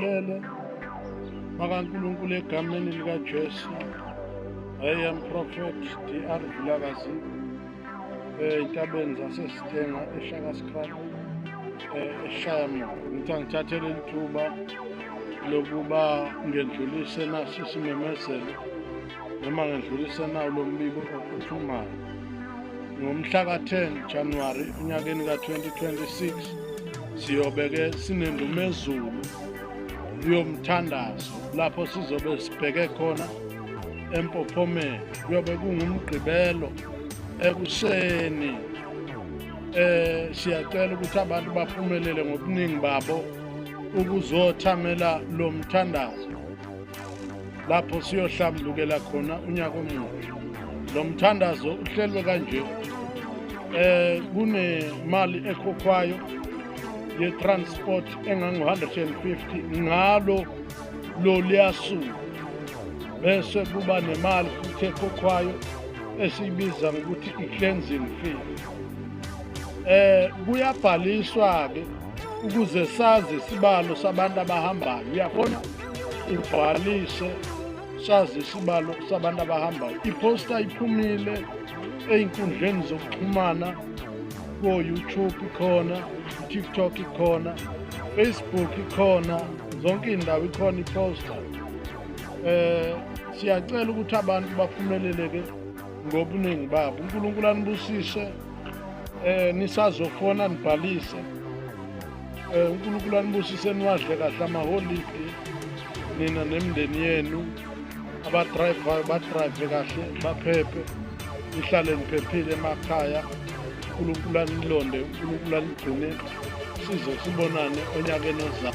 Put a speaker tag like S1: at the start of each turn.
S1: Lele makaNkulunkulu egameni likaJesu. I am Prophet DR Vilakazi entabeni zasesitenga eShakaskrab eShayamo. Ngithi ngithathele lithuba lokuba ngedlulise naso isimemezelo noma ngedlulise nawo lo mbiko ophuthumayo. Ngomhla ka-10 January unyakeni ka-2026 siyobe-ke sinendumezulu yomthandazo lapho sizobe sibheke khona eMpophomeni. Kuyobe kungumgqibelo ekuseni. Siyacela ukuthi abantu baphumelele ngobuningi babo ukuzothamela lo mthandazo lapho siyohlambulukela khona unyaka omusha. Lo mthandazo uhlelwe kanje: kunemali ekhokhwayo ye-transport engango-150 ngalo loliya suku, bese kuba nemali futhi ekhokhwayo esiyibiza ngokuthi i-cleansing fee. Kuyabhaliswa-ke ukuze sazi isibalo sabantu abahambayo. Uyabona, ubhalise sazi isibalo sabantu abahambayo. Iposta iphumile ey'nkundleni zokuxhumana, ko-YouTube ikhona, TikTok ikhona, Facebook ikhona, zonke iy'ndawo ikhona iposta. Siyacela ukuthi abantu baphumelele-ke ngobuningi babo. uNkulunkulu anibusise, nisazofona nibhalise. uNkulunkulu anibusise, niwadle kahle amaholidi nina nemindeni yenu. Abadrayivayo badrayive kahle, baphephe, nihlale niphephile emakhaya. uNkulunkulu anilonde, uNkulunkulu anigcine, size sibonane onyakeni ozayo.